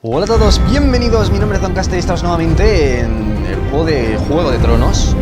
Hola a todos, bienvenidos, mi nombre es Doncaster y estamos nuevamente en el Juego de Tronos.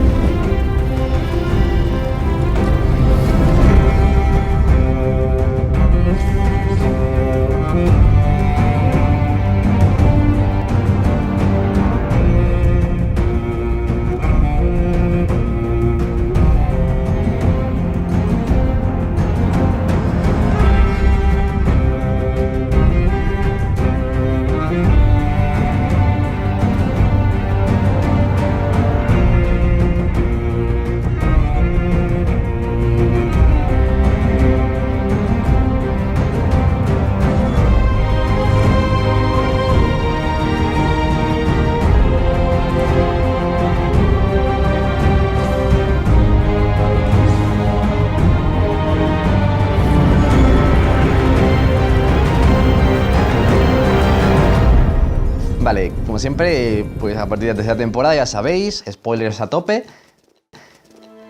Vale, como siempre, pues a partir de la tercera temporada ya sabéis, spoilers a tope.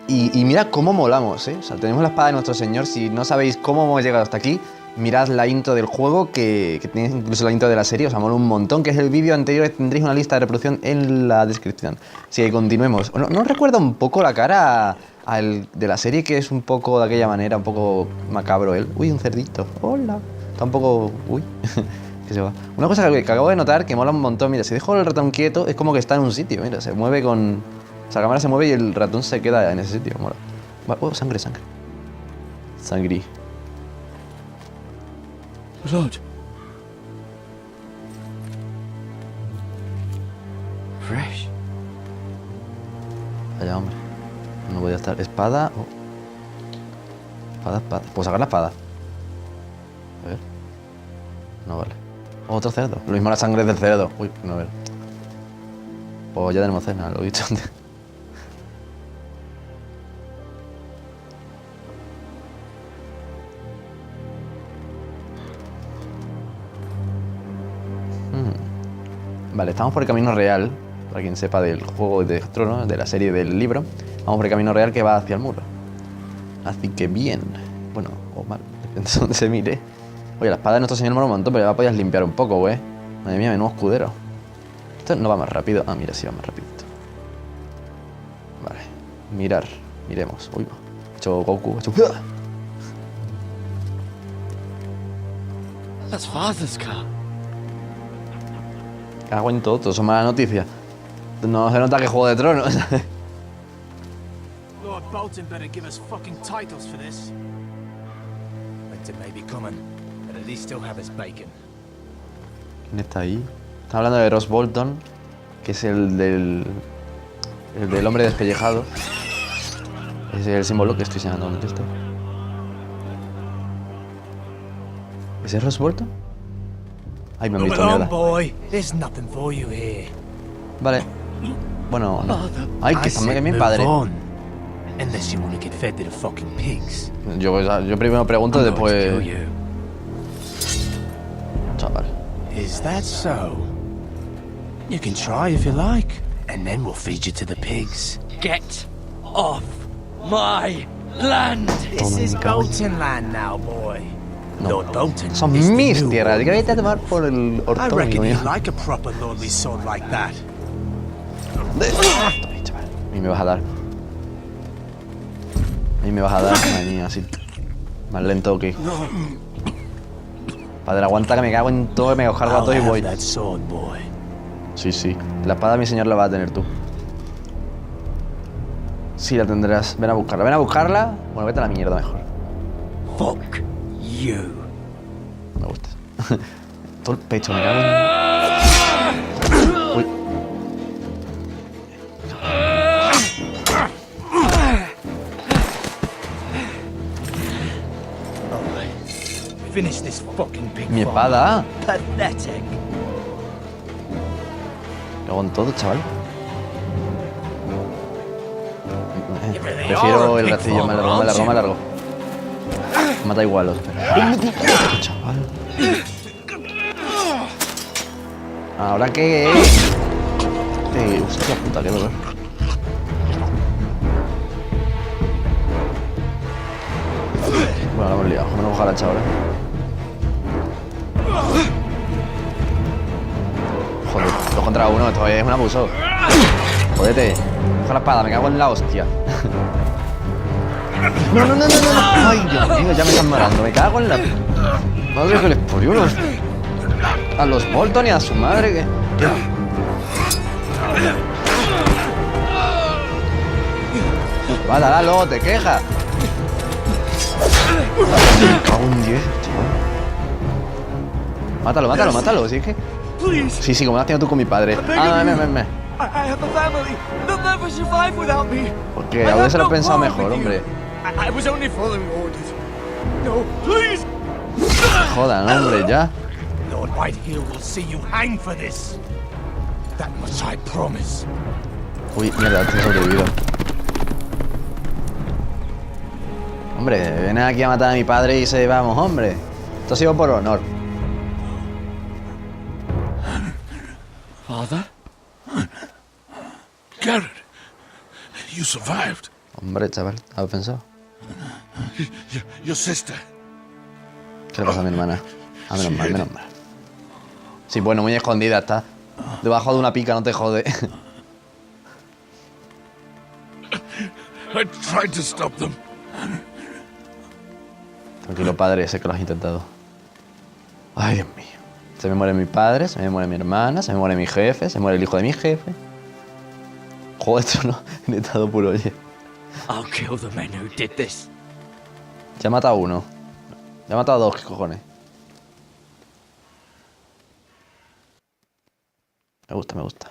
Y mirad cómo molamos, ¿eh? O sea, tenemos la espada de nuestro señor. Si no sabéis cómo hemos llegado hasta aquí, mirad la intro del juego, que tiene incluso la intro de la serie, os mola un montón, que es el vídeo anterior. Tendréis una lista de reproducción en la descripción. Así que continuemos. ¿No recuerda un poco la cara de la serie, que es un poco de aquella manera, un poco macabro él? Uy, un cerdito. Hola. Está un poco... Uy. Que se va. Una cosa que acabo de notar que mola un montón. Mira, si dejo el ratón quieto, es como que está en un sitio. Mira, se mueve con... O sea, la cámara se mueve y el ratón se queda en ese sitio. Mola. Oh, sangre, sangre. Sangre. Blood. Fresh. Vaya, hombre. No podía estar. Espada. Oh. Espada. ¿Puedo sacar la espada? A ver. No vale. Otro cerdo. Lo mismo la sangre del cerdo. Uy, no, a ver. Pues ya tenemos cena, lo he dicho antes. Vale, estamos por el camino real. Para quien sepa del Juego de Tronos, de la serie del libro. Vamos por el camino real que va hacia el muro. Así que bien. Bueno, o mal, depende de dónde se mire. Oye, la espada de nuestro señor mola un montón, pero ya la podías limpiar un poco, güey. Madre mía, menudo escudero. Esto no va más rápido. Ah, mira, sí va más rapidito. Vale. Mirar. Miremos. Uy, he hecho Goku. He hecho... That's father's car. Cago en todo. Son malas noticias. No se nota que Juego de Tronos. Lord Bolton better give us fucking titles for this. Winter may be coming, but at least he'll have his bacon. ¿Quién está ahí? Está hablando de Ross Bolton, que es el del hombre despellejado. Es el símbolo que estoy señalando donde está. ¿Ese es Ross Bolton? Ay, me han visto mierda. Boy. There's nothing for you here. Vale. Bueno, no. Ay, que está mi padre. Unless you want to get fed to the fucking pigs. Yo primero pregunto, después... Chaval. Is that so? You can try if you like, and then we'll feed you to the pigs. Get off my land. This is Bolton land now, boy. No. Lord Bolton Son is the mis new tierras. one. Que vete a tomar por el I ortón, reckon mío. you like a proper lordly son like that. Ay, chaval. A mí me vas a dar. A mí me vas a dar, madre mía, así. Más lento que... Padre, aguanta que me cago en todo, me cargo a todo y I'll voy. have that sword, boy. Sí, sí. La espada de mi señor la vas a tener tú. Sí, la tendrás. Ven a buscarla. Ven a buscarla. Bueno, vete a la mierda mejor. Fuck you. Me gusta. Todo el pecho, me cago en... Uy. Finish this fucking pig Mi farm. espada. Pathetic. Cago en todo, chaval. really Prefiero are a el pig rastrillo más largo, farmer, más largo, aren't más largo. Mata igual los perros. Chaval. ¿Ahora qué? Hostia puta, qué dolor. Bueno, la hemos liado. Vamos a coger la hacha ahora. uno, esto es un abuso. Jódete. Coge la espada, me cago en la hostia. No, no, no, no, no. Ay, Dios mío, ya me están matando. Me cago en la... Madre que les parió a los Bolton y a su madre que... Va, dale, luego te queja. Me cago en 10, chaval. Mátalo, mátalo, mátalo. ¿Sí es que? Sí, sí, como lo has tenido tú con mi padre. Ah, me. I have a family. They'll never survive without me. Porque a veces lo he pensado mejor, hombre. I was only following orders. No, please. Jodan, hombre, ya. Lord Whitehill will see you hang for this. That much I promise. Uy, mierda, te he sobrevivido. Hombre, viene aquí a matar a mi padre y se vamos, hombre. Esto ha sido por honor. Father? Garrett, you survived. Hombre, chaval, ¿habéis pensado? Your sister. ¿Qué le pasa a mi hermana? Ah, menos mal, menos mal. Sí, bueno, muy escondida está. Debajo de una pica, no te jode. I tried to stop them. Tranquilo, padre, sé que lo has intentado. Ay, Dios mío. Se me muere mi padre, se me muere mi hermana, se me muere mi jefe, se muere el hijo de mi jefe. Joder, esto no, en estado puro, oye. I'll kill the men who did this. Ya he matado a uno. Ya he matado a dos, ¿qué cojones? Me gusta, me gusta.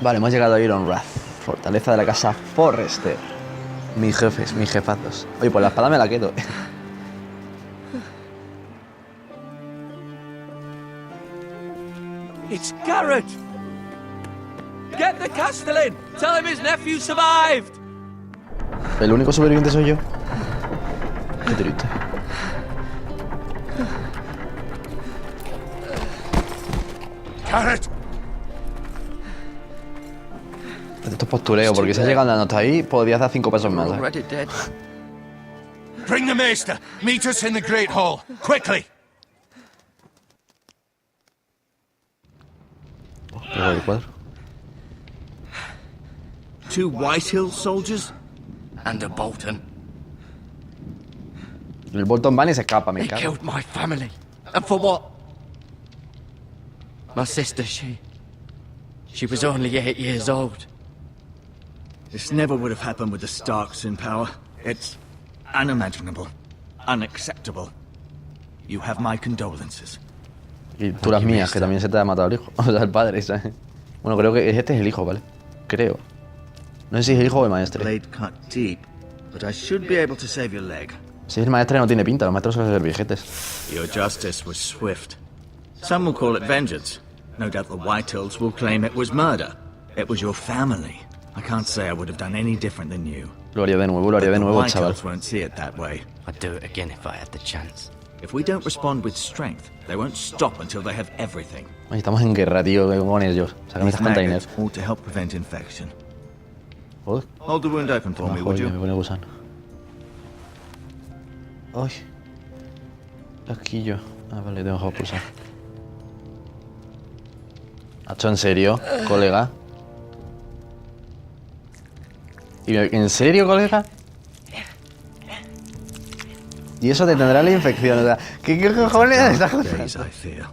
Vale, hemos llegado a Iron Wrath, fortaleza de la casa Forrester. Mis jefes, mis jefazos. Oye, pues la espada me la quedo. It's Garrett! Get the Castellan! Tell him his nephew survived! El único sobreviviente soy yo. Qué triste. Garrett, Esto es postureo, porque si has llegado hasta ahí, podrías dar 5 pasos más. ¿eh? Already dead. bring the maester. Meet us in the Great Hall. Quickly. Luego el cuadro. 2 Whitehill soldiers? And a Bolton. El Bolton van y se escapa, me They cago. killed my family. And for what? My sister, she was only 8 years old. This never would have happened with the Starks in power. It's unimaginable, unacceptable. You have my condolences. Y tú las mías, que también se te ha matado el hijo. O sea, el padre, ¿sabes? Bueno, creo que este es el hijo, ¿vale? Creo. No sé si es el hijo o el maestre. Blade cut deep, but I should be able to save your leg. Si es el maestre no tiene pinta, los maestros suelen ser viejetes. Your justice was swift. Some will call it vengeance. No doubt the Whitehills will claim it was murder. It was your family. I can't say I would have done any different than you. Lo haría de nuevo, chaval. Whitehills won't see it that way. I'd do it again if I had the chance. If we don't respond with strength, they won't stop until they have everything. Ay, estamos en guerra, tío, con ellos. Sácame These estas containers. magnets ought to help prevent infection. Joder, Hold the wound open for me, would joder, me you? pone gusano. Ay. Casquillo. Ah, vale, tengo que pulsar. ¿Hacho en serio, colega? ¿En serio, colega? Y eso te tendrá la infección, o sea, ¿qué cojones estás Days, I fear.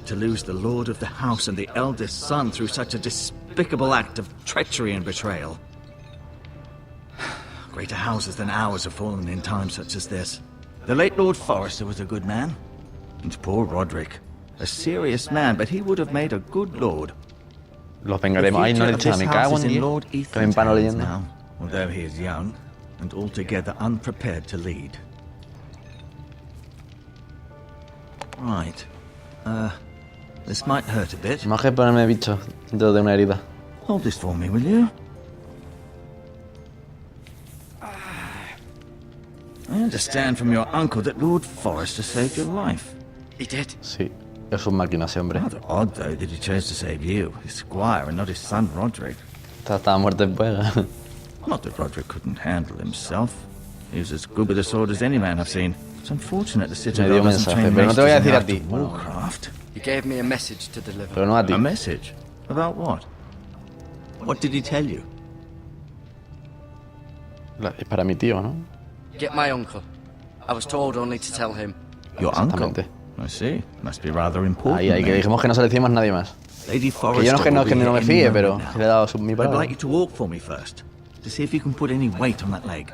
To lose the lord of the house and the eldest son through such a despicable act of treachery and betrayal. Greater houses than ours have fallen in times such as this. The late Lord Forrester was a good man. And poor Roderick. A serious man, but he would have made a good lord. Los vengaremos. Ay, no le he dicho nada, me cago en 10. Que me empano leyendo. Now, although he is young and altogether unprepared to lead. Right. This might hurt a bit. Más que ponerme bicho dentro de una herida. Hold this for me, will you? I understand from your uncle that Lord Forrester saved your life. He did. Sí, es un máquina ese hombre. Rather odd, though, that he chose to save you, his squire, and not his son Roderick. Estaba muerto en puega. Not that Roderick couldn't handle himself. He was as good with a sword as any man I've seen. It's unfortunate the city Me dio doesn't mensaje, train pero no te voy a maesters decir a enough ti. to Warcraft. He gave me a message to deliver. Pero no a ti. A message? About what? What did he tell you? Es para mi tío, ¿no? Get my uncle. I was told only to tell him. Your uncle? Exactamente. I see. Must be rather important. Ahí, que then. dijimos que no se lo decimos a nadie más. Lady Que Forrester yo no es que no, will be que no me here fíe, any pero moment now. le he dado mi I'd palabra. like you to walk for me first, to see if you can put any weight on that leg.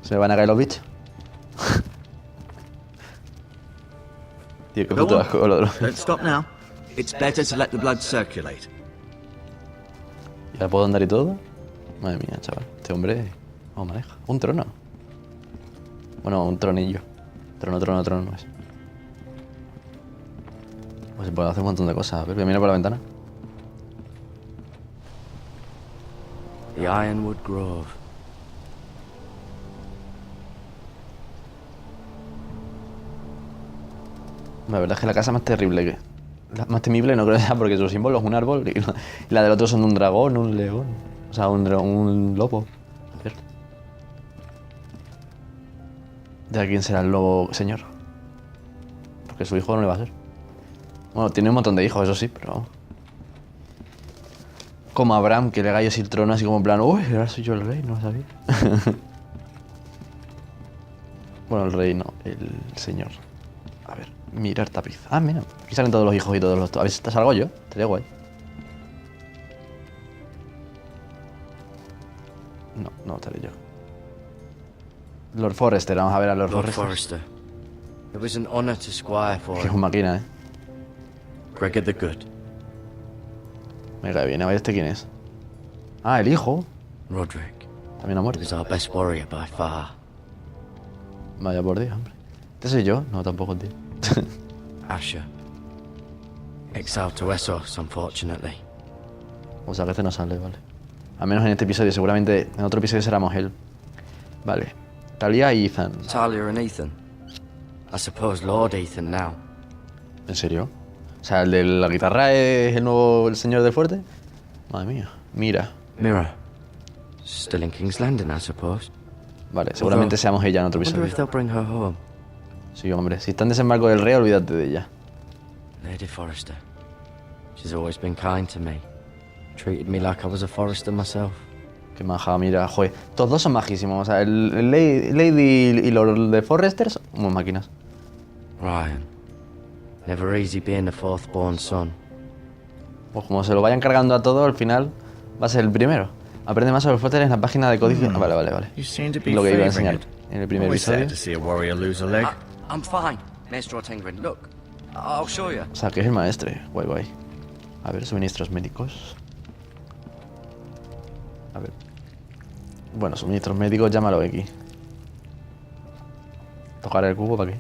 Se me van a caer los bichos. Tío, qué Go puto on. asco el otro. Don't stop now. It's better to let the blood circulate. ¿Ya puedo andar y todo? Madre mía, chaval. Este hombre... ¿Cómo maneja? Un trono. Bueno, un tronillo. Trono no es. Pues se puede hacer un montón de cosas. A ver, voy a mirar por la ventana. The Ironwood Grove. La verdad es que la casa más terrible que... La más temible no creo que sea porque su símbolo es un árbol y la del otro son un dragón, un león. O sea, un lobo. A ver. ¿De quién será el lobo, señor? Porque su hijo no le va a ser. Bueno, tiene un montón de hijos, eso sí, pero... Como Abraham, que le gallos el trono así como en plan... Uy, ahora soy yo el rey, no lo sabía. Bueno, el rey no, el señor. A ver, mirar tapiz. Ah, mira, aquí salen todos los hijos y todos los... A ver si salgo yo, estaría guay. No estaré yo. Lord Forrester, vamos a ver a Lord Forrester. Forrester. It was an honor to squire for Que es him. un máquina, ¿eh? Gregor the Good. Me cae bien, a ver este quién es. Ah, el hijo. Roderick. También ha He muerto. was our best warrior by far. Vaya por Dios, hombre. ¿Este soy yo? No, tampoco, tío. Asher. Exiled to Essos, unfortunately. O sea que este no sale, vale. Al menos en este episodio, seguramente en otro episodio seremos él. Vale. Talia y Ethan. Talia and Ethan. I suppose Lord Ethan now. ¿En serio? O sea, el de la guitarra es el señor del fuerte. Madre mía. Mira. Mira. Still in King's Landing, I suppose. Vale, seguramente seamos ella en otro I wonder if episodio. they'll bring her home. Sí, hombre. Si está en desembarco del rey, olvídate de ella. Lady Forrester. She's always been kind to me. Treated me like I was a Forrester myself. Qué maja, mira, joder. Todos dos son majísimos. O sea, el Lady y los de Forrester son unas máquinas. Ryan. Never easy being the fourth born son. Pues como se lo vayan cargando a todo, al final va a ser el primero. Aprende más sobre Forrester en la página de código. Ah, vale. You seem to be Lo que iba a favouring enseñar it. en el primer Always sad episodio. to see a warrior lose a leg. I'm fine, Maestro Tengrin. Look, I'll show you. O sea, que es el maestre. Guay. A ver, suministros médicos. A ver. Bueno, suministros médicos, llámalo aquí. ¿Tocar el cubo para qué?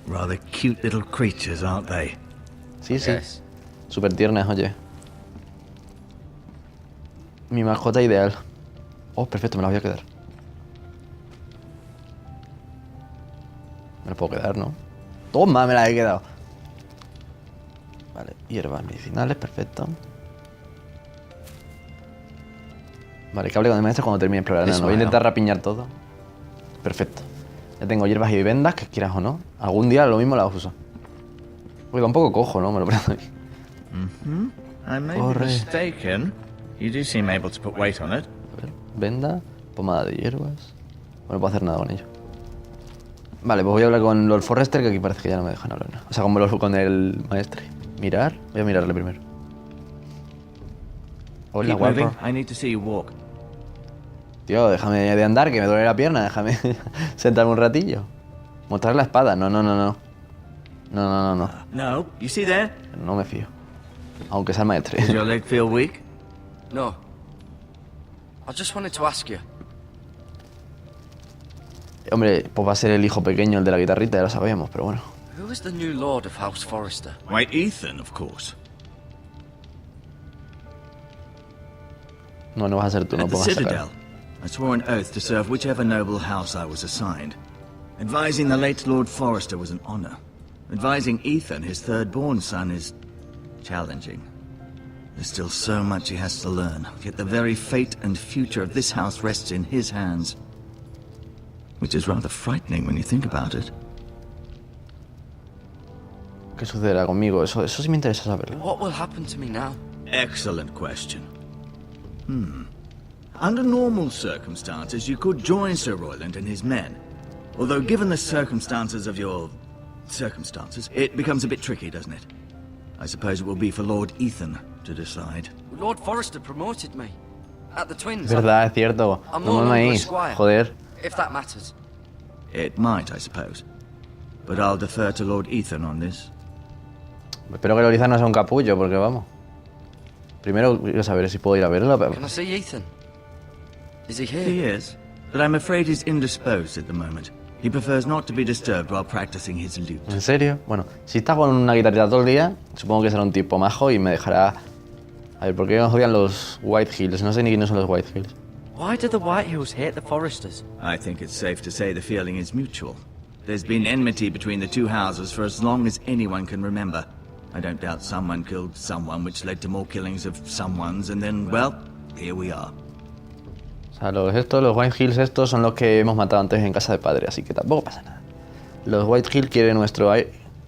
Rather cute little creatures, aren't they? Sí. Yes. Súper tiernas, oye. Mi mascota ideal. Oh, perfecto, me la voy a quedar. Me la puedo quedar, ¿no? Toma, me la he quedado. Vale, hierbas medicinales, perfecto. Vale, que hable con el maestro cuando termine de explorar. No, voy a intentar rapiñar todo. Perfecto. Ya tengo hierbas y vendas, que quieras o no. Algún día lo mismo las uso. Uy, va un poco cojo, ¿no? Me lo prendo aquí. I may be Corre. mistaken. You do seem able to put weight on it. A ver, venda, pomada de hierbas. Bueno, no puedo hacer nada con ello. Vale, pues voy a hablar con Lord Forrester, que aquí parece que ya no me dejan hablar. O sea, con el maestre. Mirar, voy a mirarle primero. Hola, Keep guapo. moving. I need to see you walk. Tío, déjame de andar, que me duele la pierna. Déjame sentarme un ratillo. Mostrar la espada. No. No, you see there? No me fío. Aunque sea el maestre. Does your leg feel weak? No. I just wanted to ask you. Hombre, pues va a ser el hijo pequeño, el de la guitarrita, ya lo sabíamos, pero bueno. Who is the new Lord of House Forrester? Why, Ethan, of course. No vas a ser tú, no At the pongas esa cara. Citadel, I swore an oath to serve whichever noble house I was assigned. Advising the late Lord Forrester was an honor. Advising Ethan, his third-born son, is challenging. There's still so much he has to learn, yet the very fate and future of this house rests in his hands. Which is rather frightening when you think about it. ¿Qué sucederá conmigo? Eso sí me interesa saberlo. What will happen to me now? Excellent question. Under normal circumstances, you could join Sir Royland and his men. Although given the circumstances of your... circumstances, it becomes a bit tricky, doesn't it? I suppose it will be for Lord Ethan to decide. Lord Forrester promoted me. At the Twins. Verdad, es cierto. I'm No no me longer a maíz. squire. Joder. If that matters. It might, I suppose. But I'll defer to Lord Ethan on this. Espero que Loriza no sea un capullo, porque vamos. Primero quiero saber si puedo ir a verlo. Can I see Ethan? Is he here? He is, but I'm afraid he's indisposed at the moment. He prefers not to be disturbed while practicing his lute. ¿En serio? Bueno, si está con una guitarrita todo el día, supongo que será un tipo majo y me dejará... A ver, ¿por qué nos odian los White Hills? No sé ni quiénes son los White Hills. Why do the White Hills hate the Forresters? I think it's safe to say the feeling is mutual. There's been enmity between the two houses for as long as anyone can remember. I don't doubt someone killed someone, which led to more killings of someones, and then, well, here we are. O sea, los White Hills estos son los que hemos matado antes en casa de padre, así que tampoco pasa nada. Los White Hills quieren nuestro...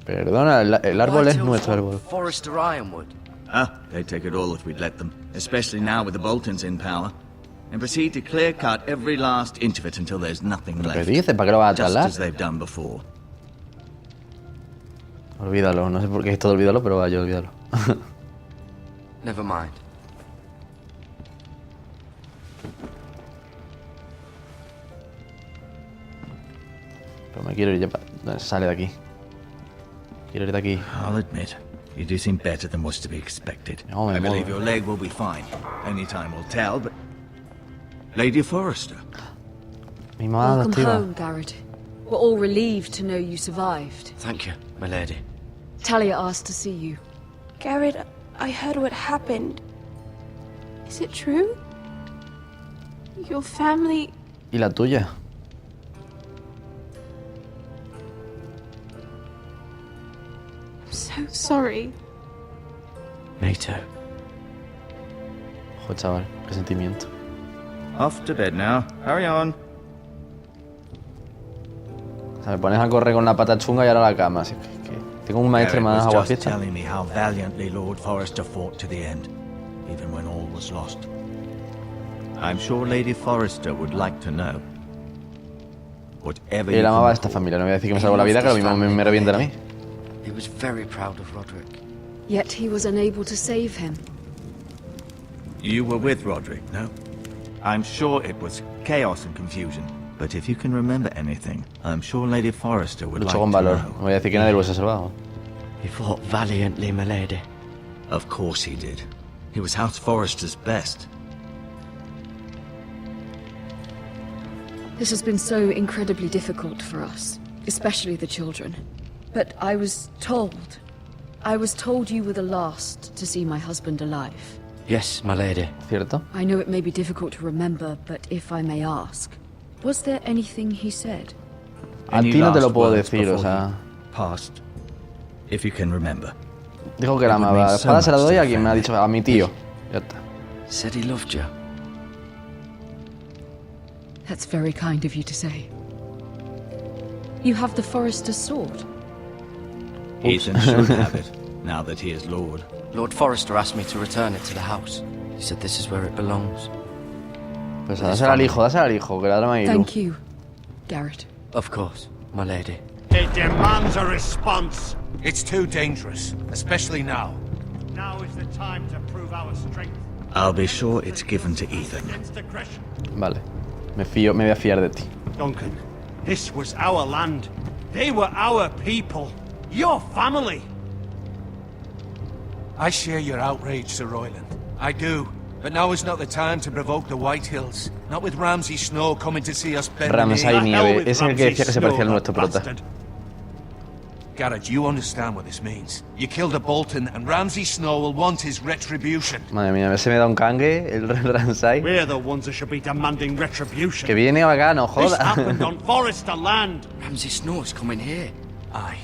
Perdona, el árbol es nuestro árbol. Forrester Ironwood. Ah, they'd take it all if we'd let them, especially now with the Boltons in power, and proceed to clear-cut every last inch of it until there's nothing ¿Qué left. dices? ¿Para qué lo vas a Just trasladar? as they've done before. Olvídalo, no sé por qué es esto de olvídalo, pero vaya, olvídalo. Never mind. Pero me quiero ir ya para... Sale de aquí. Quiero ir de aquí. I'll admit, you do seem better than was to be expected. No, me I believe mola. your leg will be fine. Only time will tell, but... Lady Forrester. Mi mamá Welcome adoptiva. home, Garrett. We're all relieved to know you survived. Thank you, my lady. Talia asked to see you. Garrett, I heard what happened. Is it true? Your family... ¿Y la tuya? I'm so sorry. Me too. Ojo, chaval, qué sentimiento. Off to bed now. Hurry on. O sea, me pones a correr con la pata chunga y ahora a la cama. Así que tengo un maestre Garrett más was just aguafiesta. telling me how valiantly Lord Forrester fought to the end, even when all was lost. I'm sure Lady Forrester would like to know. Whatever Él you amaba a can esta call familia, no voy a decir que me salvó la vida, que lo mismo me revientan a mí. He was very proud of Roderick. Yet he was unable to save him. You were with Roderick, no? I'm sure it was chaos and confusion. But if you can remember anything, I'm sure Lady Forrester would like Luchó con to valor. know. No voy a decir que nadie lo hubiese salvado. He fought valiantly, my lady. Of course he did. He was House Forrester's best. This has been so incredibly difficult for us, especially the children. But I was told you were the last to see my husband alive. Yes, my lady. ¿Cierto? I know it may be difficult to remember, but if I may ask, was there anything he said? A Any ti no te lo last puedo words decir, o before sea... he passed, if you can remember. Dijo que la It would amaba. mean La so espada se la much to doy a the quien me ha family. dicho, a mi tío. Ya está. Said he loved you. That's very kind of you to say. You have the Forester's sword. Ethan should have it, now that he is Lord. Lord Forrester asked me to return it to the house. He said this is where it belongs. Pues dásela al hijo, que la drama y Thank you, Garrett. Of course, my lady. It demands a response. It's too dangerous, especially now. Now is the time to prove our strength I'll be sure it's given to Ethan. against aggression. Vale. Me voy a fiar de ti. Duncan, this was our land. They were our people. Your family. I share your outrage, Sir Royland. I do. But now is not the time to provoke the White Hills. Not with Ramsay Snow coming to see us bend the knee. Ramsay Nieve, es el que decía que se parecía al nuestro prota. Garrett, you understand what this means. You killed a Bolton, and Ramsay Snow will want his retribution. Madre mía, a ver si me da un cangue el Ramsay. We're the ones that should be demanding retribution. Que viene acá, no This joda. happened on Forrester land. Ramsay Snow is coming here. Aye.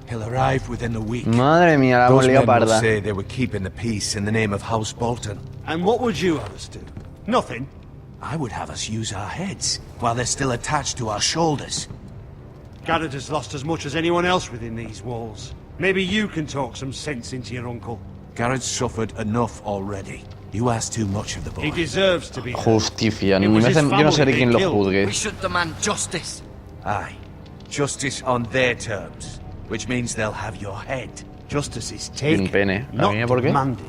He'll arrive within a week. Madre mía, la hemos Those liado men will parda. say they were keeping the peace in the name of House Bolton. And what would you have us do? Nothing. I would have us use our heads while they're still attached to our shoulders. Garrett has lost as much as anyone else within these walls. Maybe you can talk some sense into your uncle. Garrett's suffered enough already. You ask too much of the boy. He deserves to be heard. Justicia. It was his Yo no sé de family quién lo they killed. juzgue. We should demand justice. Aye. Justice on their terms, which means they'll have your head. Justice is Y taken, un pene. ¿A not mí por qué? demanded.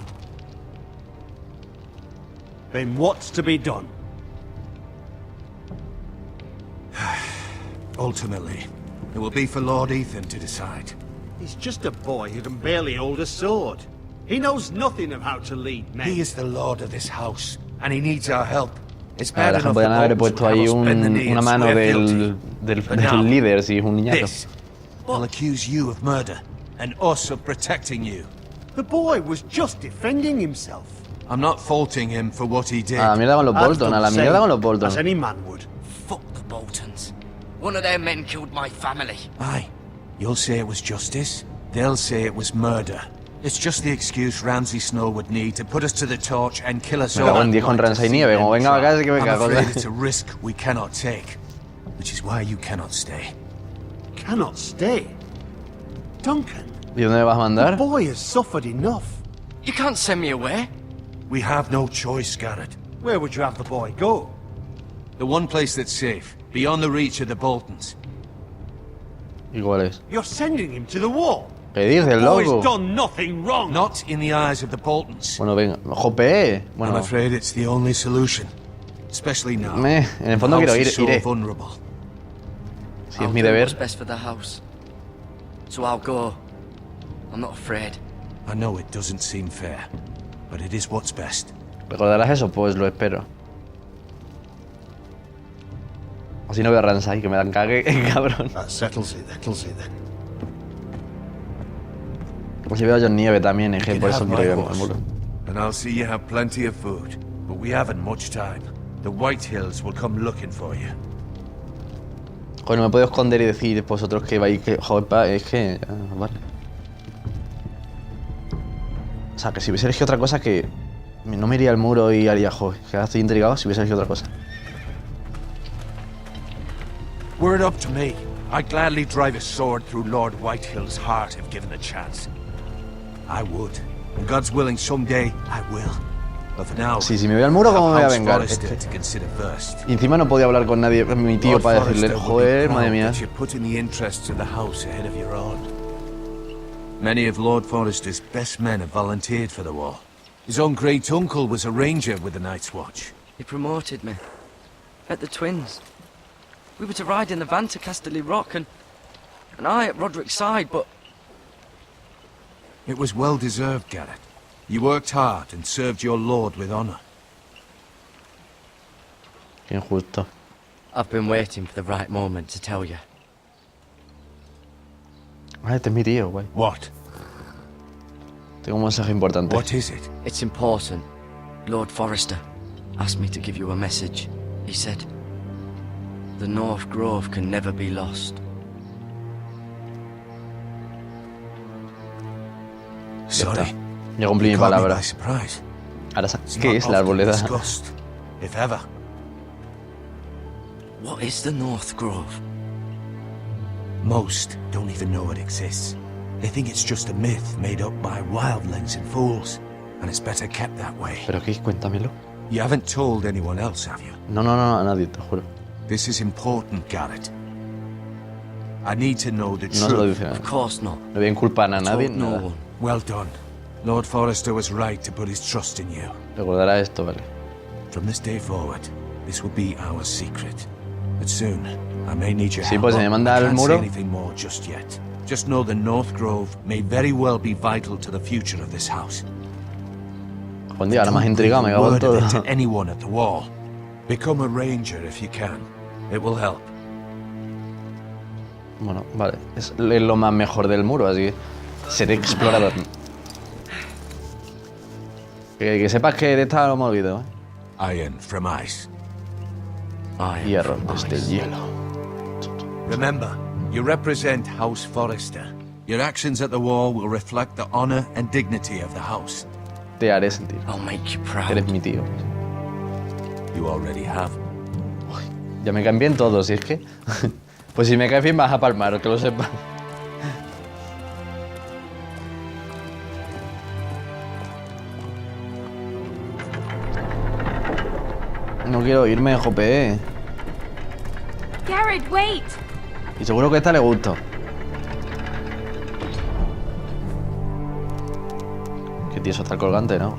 Then what's to be done? Ultimately, it will be for Lord Ethan to decide. He's just a boy who can barely hold a sword. He knows nothing of how to lead men. He is the lord of this house, and he needs our help. It's A bad ver, enough podrían the haber Boltons puesto would have ahí us bend the knee una and mano swear del guilty. But now, líder, si es un niñato. This, they'll accuse you of murder, and us of protecting you. The boy was just defending himself. I'm not faulting him for what he did. A la mierda con los I'd Bolton, a la done the mierda con same, los Bolton. as any man would. Fuck the Boltons. One of their men killed my family. Aye. You'll say it was justice. They'll say it was murder. It's just the excuse Ramsay Snow would need to put us to the torch and kill us Me all. cago en 10 con Ramsay Nieve. Como venga acá, es que me I'm cago. afraid it's a risk we cannot take, which is why you cannot stay. Cannot stay. Duncan, ¿Y dónde me vas a the mandar? boy has suffered enough. You can't send me away. We have no choice, Garrett. Where would you have the boy go? The one place that's safe, beyond the reach of the Boltons. ¿Y cuál es? You're sending him to the wall. ¿Qué dices, The boy's loco? done nothing wrong. Not in the eyes of the Boltons. Bueno, venga. Jope. I'm Bueno, afraid it's the only solution. Especially now. en el fondo The quiero house ir, is so iré. vulnerable. Si es I'll mi do deber. what's best for the house. So I'll go. I'm not afraid. I know it doesn't seem fair, but it is what's best. ¿Recordarás eso? Pues lo espero. Así no veo a Ramsay, que me dan cague, cabrón. That settles it then. Pues si veo a John Nieve también, es que You por can eso have quiero my ir al horse, muro. and I'll see you have plenty of food. But we haven't much time. The White Hills will come looking for you. Joder, no me puedo esconder y decir vosotros que vais que... Joder, es que... vale. O sea, que si hubiese elegido otra cosa que... No me iría al muro y haría... Joder, que ahora estoy intrigado si hubiese elegido otra cosa. Were it up to me, I'd gladly drive a sword through Lord Whitehill's heart if given the chance. I would. And God's willing, someday I will. But for now, Sí, si me voy al muro, ¿cómo me voy a House vengar? Forrester to consider first. Y encima no podía hablar con nadie, con mi tío, Lord para decirle... Forrester would Joder, be madre proud mía. that you're putting the interests of the house ahead of your own. Many of Lord Forrester's best men have volunteered for the war. His own great uncle was a ranger with the Night's Watch. He promoted me. At the Twins. We were to ride in the van to Casterly Rock and I at Roderick's side, but It was well deserved, Garrett. You worked hard and served your lord with honor. Qué injusto. I've been waiting for the right moment to tell you. Ah, este es mi tío, guay. What? Tengo un mensaje importante. What is it? It's important. Lord Forrester asked me to give you a message. He said, the North Grove can never be lost. Sorry. Ya cumplí mi You caught me palabra. by surprise. Ahora, It's ¿qué not es la often arboleda? discussed, if ever. What is the North Grove? Most don't even know it exists. They think it's just a myth made up by wildlings and fools, and it's better kept that way. ¿Pero qué? Cuéntamelo. You haven't told anyone else, have you? No, a nadie, te juro. This is important, Garrett. I need to know the No se lo truth. dice Of nada. course not. No voy a inculpar a nadie, Told no nada. one. Well done. Lord Forrester was right to put his trust in you. Recordará esto, vale. From this day forward, this will be our secret. But soon, I may need your Sí, help. pues si me manda I al can't say muro. anything more just yet. Just know the North Grove may very well be vital to the future of this house. Juan Dios, ahora más Don't intrigado, me breathe a cago en word of it todo. to anyone at the wall. Become a ranger if you can. It will help. Bueno, vale. Es lo más mejor del muro, así que seré explorador. Que sepas que de esta lo hemos olvidado, Iron from ice. ¿eh? Hierro desde el hielo. Remember, you represent House Forrester. Your actions at the wall will reflect the honor and dignity of the house. Te haré sentir. I'll make you Que proud. eres mi tío. You already have. Ya me caen bien todos, si es que... Pues si me caes bien vas a palmar, que lo sepas. No quiero irme, jope. Garrett, wait! Y seguro que a esta le gusto. Qué tieso está el colgante, ¿no?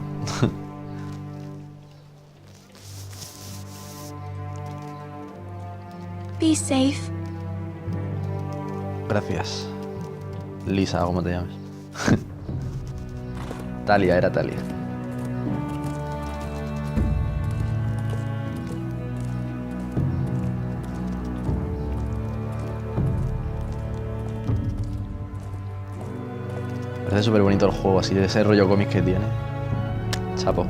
Be safe. Gracias. Lisa, ¿cómo te llamas? Talia, era Talia. Parece súper bonito el juego, así de ese rollo cómic que tiene. Chapo.